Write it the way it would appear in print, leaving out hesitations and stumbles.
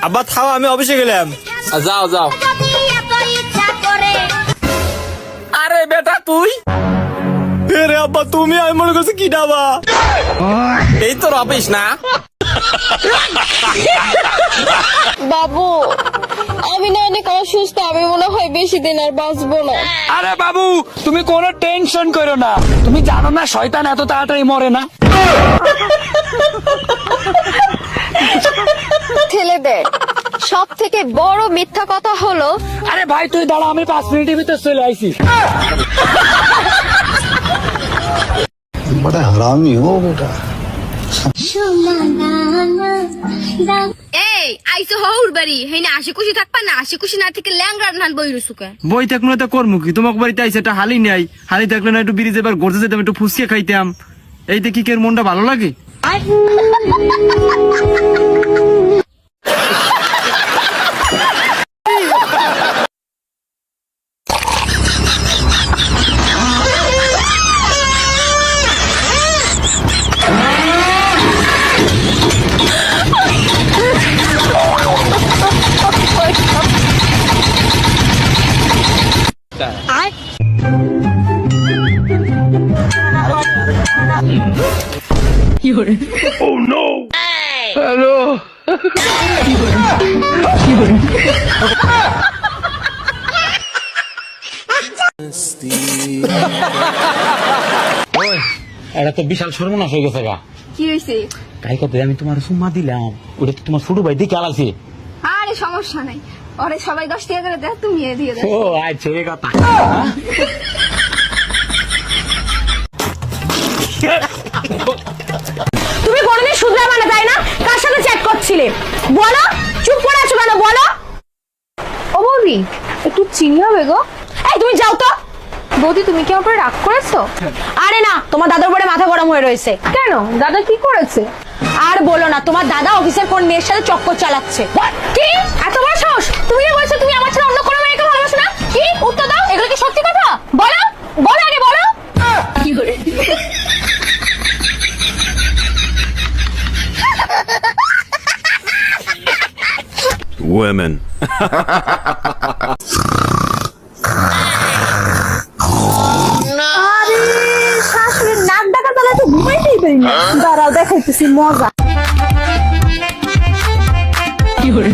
আব্বা থাও, আমি অফিসে গেলাম। যাও যাও। আরে বেটা তুই? রে আব্বা তুমি, আমি মনে করছি কি ডাবা। এই তোর অফিস না? বাবু আমি না অনেক অসুস্থ, আমি মনে হয় বেশি দিন আর বাঁচবো না। আরে বাবু তুমি কোনো টেনশন করো না, তুমি জানো না শয়তান এত তাড়াতাড়ি মরে না। ছেলেদের সব থেকে বড় মিথ্যা কথা হলো, আরে ভাই তুই দাঁড়া, আমি 5 মিনিটের ভিতর চলে আইছি। बड़ा हरामी हो बेटा। এই আইসো হউর বাড়ি হেনে আশি খুশি থাকবা না, আশি খুশি না থেকে ল্যাংড়া নান বই রুসুকে বই থাকলো না তো করমু কি? তোমাকে বাড়িতে আইসে একটা হালি নাই, হালি থাকলে না একটু ব্রিজে এবার গড়তে যেতাম, একটু ফুসকে খাইতাম। এই দেখি কে মনটা ভালো লাগে। এটা তো বিশাল সর্বনাশ হয়ে গেছে গা। কি হইছে? তাই কথা আমি তোমার সুম্মা দিলাম, ওটা তো তোমার ছোট ভাই দিকে আলাসি। আরে সমস্যা নাই, ওরে সবাই 10 টাকা করে দেয়, তুমি দিয়ে দাও। ও আচ্ছা এই কথা। তুমি কোনোদিন শুধরে মানে তাই না? কার সাথে চ্যাট করছিলে বলো? চুপ করে আছো কেন বলো? ও বৌদি একটু চিনি হবে গো। এই তুমি যাও তো। বৌদি তুমি কি আমার উপরে রাগ করেছো? আরে না, তোমার দাদার উপরে মাথা গরম হয়ে রয়েছে। কেন, দাদা কি করেছে? আর বলো না, তোমার দাদা অফিসের কোন মেয়ের সাথে চক্কর চালাচ্ছে। কি এত বড় সাহস? তুমি বলছো তুমি আমার সাথে অন্য কোনো মেয়েকে ভালোবাসো না? কি উত্তর দাও, এগুলো কি সত্যি কথা? বলো বলো আগে বলো। কি করে Women. আরে শাশুড়ির নাক ডাকা তাহলে তো ঘুমাইতেই পারি না। দাঁড়াও দেখাইতেছি মজা। কি করে